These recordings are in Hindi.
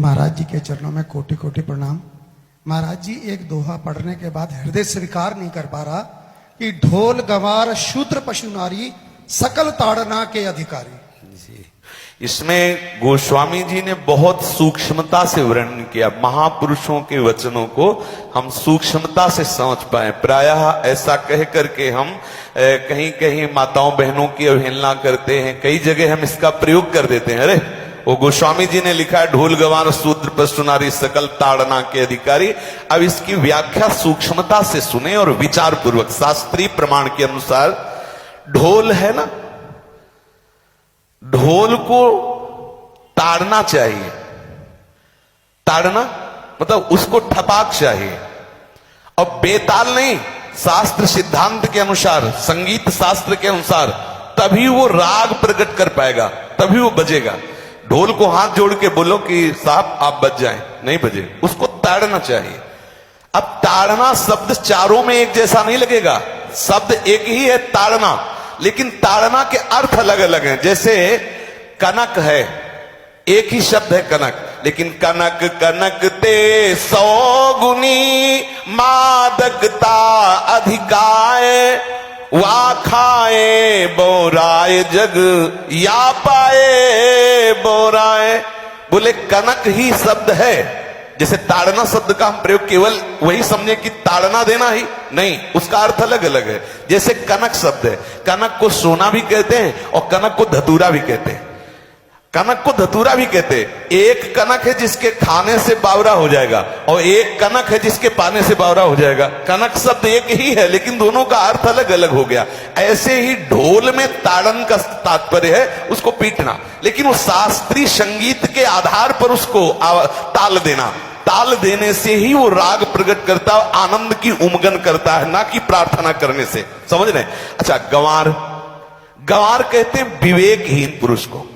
महाराज जी के चरणों में कोटि कोटि प्रणाम। महाराज जी एक दोहा पढ़ने के बाद हृदय स्वीकार नहीं कर पा रहा कि ढोल गवार शूद्र पशु नारी सकल ताड़ना के अधिकारी। जी, इसमें गोस्वामी जी ने बहुत सूक्ष्मता से वर्णन किया। महापुरुषों के वचनों को हम सूक्ष्मता से समझ पाए। प्रायः ऐसा कह करके हम कहीं कहीं माताओं बहनों की अवहेलना करते हैं, कई जगह हम इसका प्रयोग कर देते हैं। अरे वो गोस्वामी जी ने लिखा है ढोल गवार शूद्र पशु नारी सकल ताड़ना के अधिकारी। अब इसकी व्याख्या सूक्ष्मता से सुने और विचार पूर्वक। शास्त्रीय प्रमाण के अनुसार ढोल है ना, ढोल को ताड़ना चाहिए। ताड़ना मतलब उसको ठपाक चाहिए और बेताल नहीं। शास्त्र सिद्धांत के अनुसार, संगीत शास्त्र के अनुसार तभी वो राग प्रकट कर पाएगा, तभी वो बजेगा। ढोल को हाथ जोड़ के बोलो कि साहब आप बज जाएं, नहीं बजे, उसको ताड़ना चाहिए। अब ताड़ना शब्द चारों में एक जैसा नहीं लगेगा। शब्द एक ही है ताड़ना, लेकिन ताड़ना के अर्थ अलग अलग हैं। जैसे कनक है, एक ही शब्द है कनक, लेकिन कनक कनक ते 100 गुनी मादकता अधिकाय वा खाए बोराए जग या पाए बोराए। बोले कनक ही शब्द है। जैसे ताड़ना शब्द का हम प्रयोग केवल वही समझे कि ताड़ना देना ही नहीं, उसका अर्थ अलग अलग है। जैसे कनक शब्द है, कनक को सोना भी कहते हैं और कनक को धतूरा भी कहते हैं। कनक को धतूरा भी कहते हैं। एक कनक है जिसके खाने से बावरा हो जाएगा और एक कनक है जिसके पाने से बावरा हो जाएगा। कनक शब्द एक ही है, लेकिन दोनों का अर्थ अलग अलग हो गया। ऐसे ही ढोल में ताड़न का तात्पर्य है उसको पीटना, लेकिन वो शास्त्रीय संगीत के आधार पर उसको ताल देना। ताल देने से ही वो राग प्रकट करता है, आनंद की उमगन करता है, ना कि प्रार्थना करने से। समझ रहे? अच्छा, गंवार, गंवार कहते हैं विवेकहीन पुरुष को।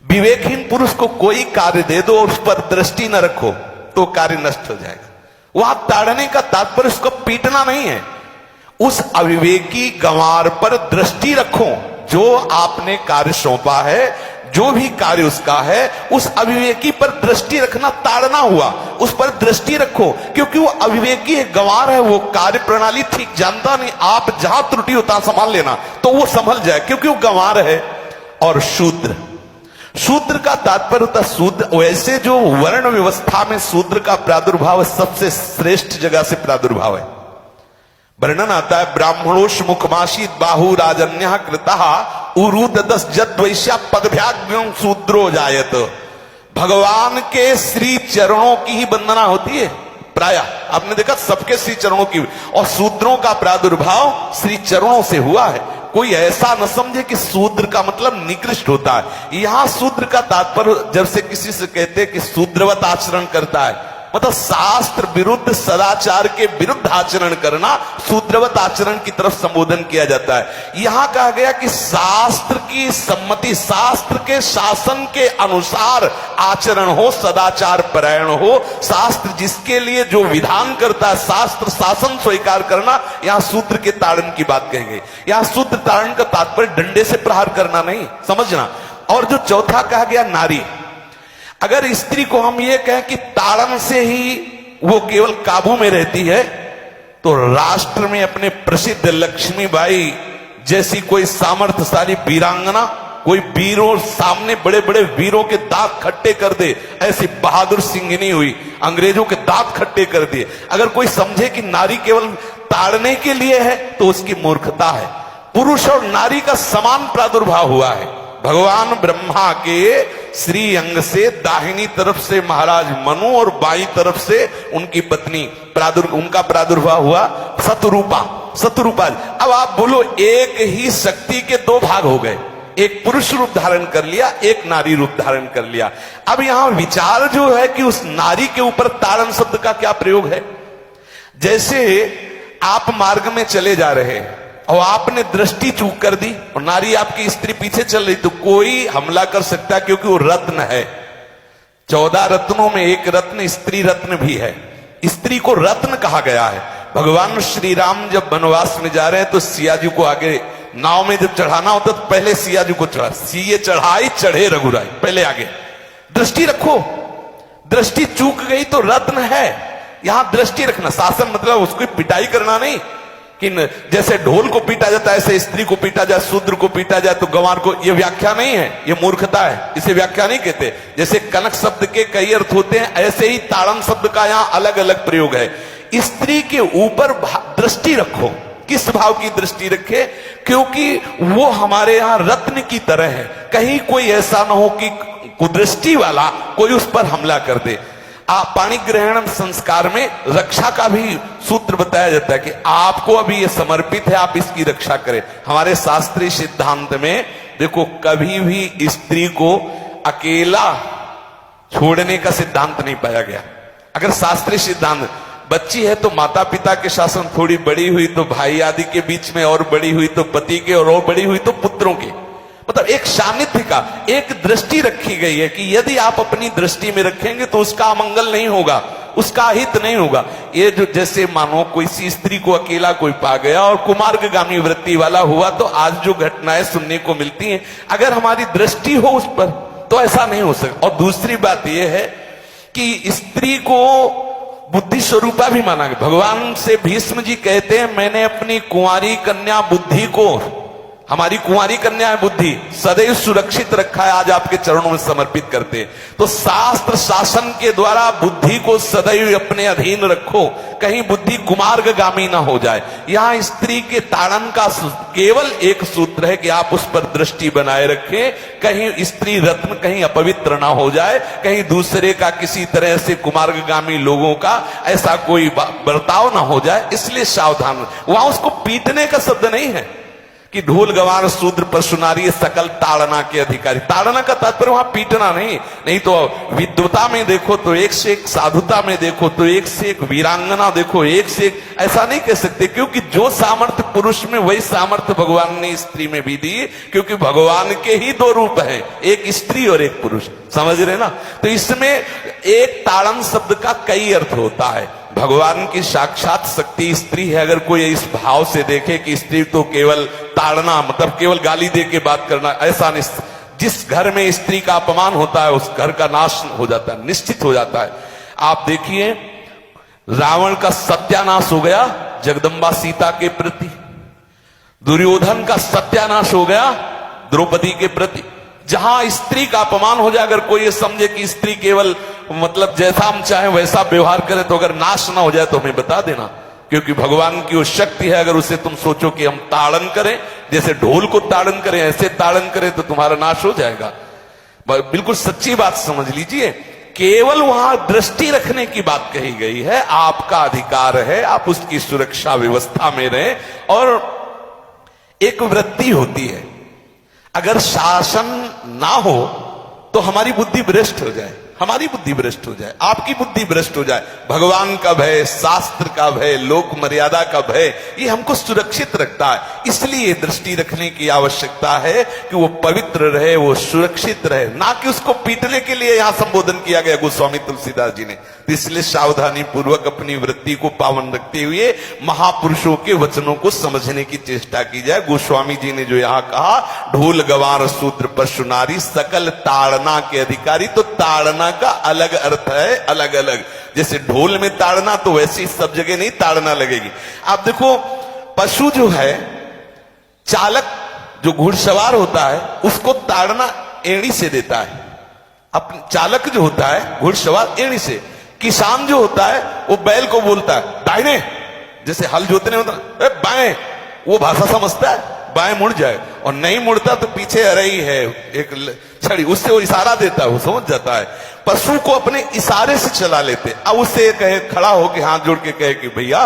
विवेकहीन पुरुष को कोई कार्य दे दो और उस पर दृष्टि न रखो तो कार्य नष्ट हो जाएगा। वहां ताड़ने का तात्पर्य उसको पीटना नहीं है। उस अविवेकी गंवार पर दृष्टि रखो। जो आपने कार्य सौंपा है, जो भी कार्य उसका है, उस अविवेकी पर दृष्टि रखना ताड़ना हुआ। उस पर दृष्टि रखो, क्योंकि वो अविवेकी है, गंवार है, वो कार्य प्रणाली ठीक जानता नहीं। आप जहां त्रुटि होता संभाल लेना तो वो संभल जाए, क्योंकि वो गंवार है। और शूद्र, शूद्र का तात्पर्य होता है शूद्र। वैसे जो वर्ण व्यवस्था में शूद्र का प्रादुर्भाव सबसे श्रेष्ठ जगह से प्रादुर्भाव है। वर्णन आता है ब्राह्मणोष मुखमाशी बाहु राजन्य कृता उरुद 10 जत वैश्या पगभ्याग्यं शूद्रो जायत। भगवान के श्री चरणों की ही वंदना होती है। प्राय आपने देखा सबके श्री चरणों की, और शूद्रों का प्रादुर्भाव श्री चरणों से हुआ है। कोई ऐसा न समझे कि शूद्र का मतलब निकृष्ट होता है। यहां शूद्र का तात्पर्य जब से किसी से कहते हैं कि शूद्रवत आचरण करता है, मतलब शास्त्र विरुद्ध, सदाचार के विरुद्ध आचरण करना, शूद्रवत आचरण की तरफ संबोधन किया जाता है। यहां कहा गया कि शास्त्र की सम्मति, शास्त्र के शासन के अनुसार आचरण हो, सदाचार परायण हो। शास्त्र जिसके लिए जो विधान करता है, शास्त्र शासन स्वीकार करना, यहां शूद्र के ताड़न की बात कही गई। यहां शूद्र ताड़न का तात्पर्य डंडे से प्रहार करना नहीं, समझना। और जो चौथा कहा गया नारी, अगर स्त्री को हम ये कहें कि ताड़न से ही वो केवल काबू में रहती है, तो राष्ट्र में अपने प्रसिद्ध लक्ष्मीबाई जैसी कोई सामर्थ्यशाली वीरांगना, कोई वीरों सामने बड़े बड़े वीरों के दांत खट्टे कर दे, ऐसी बहादुर सिंहनी हुई, अंग्रेजों के दांत खट्टे कर दिए। अगर कोई समझे कि नारी केवल ताड़ने के लिए है तो उसकी मूर्खता है। पुरुष और नारी का समान प्रादुर्भाव हुआ है। भगवान ब्रह्मा के श्री अंग से दाहिनी तरफ से महाराज मनु और बाईं तरफ से उनकी पत्नी उनका प्रादुर्भाव हुआ शतरूपा। शतरूपा, अब आप बोलो एक ही शक्ति के दो भाग हो गए, एक पुरुष रूप धारण कर लिया, एक नारी रूप धारण कर लिया। अब यहां विचार जो है कि उस नारी के ऊपर ताड़न शब्द का क्या प्रयोग है। जैसे आप मार्ग में चले जा रहे हैं और आपने दृष्टि चूक कर दी और नारी आपकी स्त्री पीछे चल रही, तो कोई हमला कर सकता है, क्योंकि वो रत्न है। 14 रत्नों में एक रत्न स्त्री रत्न भी है। स्त्री को रत्न कहा गया है। भगवान श्री राम जब वनवास में जा रहे हैं तो सिया जी को आगे नाव में जब चढ़ाना होता तो पहले सिया जी को चढ़ा, सीए चढ़ाई चढ़े रघुराई, पहले आगे। दृष्टि रखो, दृष्टि चूक गई तो रत्न है। यहां दृष्टि रखना, शासन मतलब उसको पिटाई करना नहीं कि जैसे ढोल को पीटा जाता है ऐसे स्त्री को पीटा जाए, शूद्र को पीटा जाए तो गंवार को, ये व्याख्या नहीं है, ये मूर्खता है, इसे व्याख्या नहीं कहते। जैसे कनक शब्द के कई अर्थ होते हैं, ऐसे ही ताड़न शब्द का यहां अलग अलग प्रयोग है। स्त्री के ऊपर दृष्टि रखो। किस भाव की दृष्टि रखे? क्योंकि वो हमारे यहां रत्न की तरह है, कहीं कोई ऐसा ना हो कि कुदृष्टि वाला कोई उस पर हमला कर दे। आप पाणी ग्रहण संस्कार में रक्षा का भी सूत्र बताया जाता है कि आपको अभी ये समर्पित है, आप इसकी रक्षा करें। हमारे शास्त्रीय सिद्धांत में देखो, कभी भी स्त्री को अकेला छोड़ने का सिद्धांत नहीं पाया गया। अगर शास्त्रीय सिद्धांत, बच्ची है तो माता पिता के शासन, थोड़ी बड़ी हुई तो भाई आदि के बीच में, और बड़ी हुई तो पति के, और बड़ी हुई तो पुत्रों के, मतलब एक सानिध्य का एक दृष्टि रखी गई है कि यदि आप अपनी दृष्टि में रखेंगे तो उसका अमंगल नहीं होगा, उसका हित नहीं होगा। ये जो जैसे मानो कोई सी स्त्री को अकेला कोई पा गया और कुमार्गामी वृत्ति वाला हुआ, तो आज जो घटनाएं सुनने को मिलती हैं, अगर हमारी दृष्टि हो उस पर तो ऐसा नहीं हो सकता। और दूसरी बात यह है कि स्त्री को बुद्धि स्वरूपा भी माना गया। भगवान से भीष्म जी कहते हैं, मैंने अपनी कुंवारी कन्या बुद्धि को, हमारी कुंवारी कन्या है बुद्धि, सदैव सुरक्षित रखा है, आज आपके चरणों में समर्पित करते हैं। तो शास्त्र शासन के द्वारा बुद्धि को सदैव अपने अधीन रखो, कहीं बुद्धि कुमार्गामी ना हो जाए। यहां स्त्री के ताड़न का केवल एक सूत्र है कि आप उस पर दृष्टि बनाए रखें, कहीं स्त्री रत्न कहीं अपवित्र ना हो जाए, कहीं दूसरे का किसी तरह से कुमार्गामी लोगों का ऐसा कोई बर्ताव ना हो जाए, इसलिए सावधान। वहां उसको पीटने का शब्द नहीं है कि ढोल गवार शूद्र पशु नारी सकल ताड़ना के अधिकारी। ताड़ना का तात्पर्य वहां पीटना नहीं तो विद्वता में देखो तो एक से एक, साधुता में देखो तो एक से एक, वीरांगना देखो एक से एक, ऐसा नहीं कह सकते। क्योंकि जो सामर्थ्य पुरुष में वही सामर्थ्य भगवान ने स्त्री में भी दी, क्योंकि भगवान के ही दो रूप हैं, एक स्त्री और एक पुरुष, समझ रहे ना। तो इसमें एक ताड़न शब्द का कई अर्थ होता है। भगवान की साक्षात शक्ति स्त्री है। अगर कोई इस भाव से देखे कि स्त्री तो केवल ताड़ना, मतलब केवल गाली दे के बात करना, ऐसा नहीं। जिस घर में स्त्री का अपमान होता है उस घर का नाश हो जाता है, निश्चित हो जाता है। आप देखिए, रावण का सत्यानाश हो गया जगदम्बा सीता के प्रति, दुर्योधन का सत्यानाश हो गया द्रौपदी के प्रति। जहां स्त्री का अपमान हो जाए, अगर कोई ये समझे कि स्त्री केवल मतलब जैसा हम चाहे वैसा व्यवहार करे, तो अगर नाश ना हो जाए तो हमें बता देना, क्योंकि भगवान की वो शक्ति है। अगर उसे तुम सोचो कि हम ताड़न करें, जैसे ढोल को ताड़न करें ऐसे ताड़न करें, तो तुम्हारा नाश हो जाएगा। बिल्कुल सच्ची बात समझ लीजिए। केवल वहां दृष्टि रखने की बात कही गई है, आपका अधिकार है, आप उसकी सुरक्षा व्यवस्था में रहें। और एक वृत्ति होती है, अगर शासन ना हो तो हमारी बुद्धि भ्रष्ट हो जाए, हमारी बुद्धि भ्रष्ट हो जाए, आपकी बुद्धि भ्रष्ट हो जाए। भगवान का भय, शास्त्र का भय, लोक मर्यादा का भय, ये हमको सुरक्षित रखता है। इसलिए दृष्टि रखने की आवश्यकता है कि वो पवित्र रहे, वो सुरक्षित रहे, ना कि उसको पीटने के लिए यहां संबोधन किया गया गोस्वामी तुलसीदास जी ने। इसलिए सावधानी पूर्वक अपनी वृत्ति को पावन रखते हुए महापुरुषों के वचनों को समझने की चेष्टा की जाए। गोस्वामी जी ने जो यहां कहा, ढोल गवार शूद्र पशु नारी सकल ताड़ना के अधिकारी, तो ताड़ना का अलग अर्थ है, अलग अलग। जैसे ढोल में ताड़ना, तो वैसे सब जगह नहीं ताड़ना लगेगी। आप देखो, पशु जो है, चालक जो घुड़सवार होता है उसको ताड़ना एड़ी से देता है। अपने चालक जो होता है घुड़सवार एड़ी से, किसान जो होता है वो बैल को बोलता है दाहिने, जैसे हल जोतने होता है बाएं, वो भाषा समझता है, बाएं मुड़ जाए, और नहीं मुड़ता तो पीछे अरई है एक छड़ी, उससे वो इशारा देता है, वो समझ जाता है। पशु को अपने इशारे से चला लेते। अब उससे कहे, खड़ा होकर हाथ जोड़ के कहे कि भैया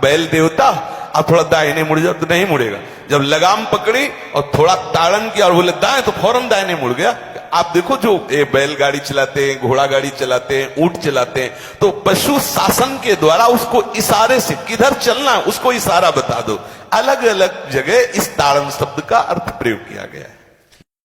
बैल देवता अब थोड़ा दाहिने मुड़ जाओ, तो नहीं मुड़ेगा। जब लगाम पकड़ी और थोड़ा ताड़न किया और बोले दाएं, तो फौरन दाहिने मुड़ गया। आप देखो, जो बैलगाड़ी चलाते हैं, घोड़ा गाड़ी चलाते हैं, ऊंट चलाते हैं, तो पशु शासन के द्वारा उसको इशारे से किधर चलना है उसको इशारा बता दो। अलग अलग जगह इस ताड़न शब्द का अर्थ प्रयोग किया गया है।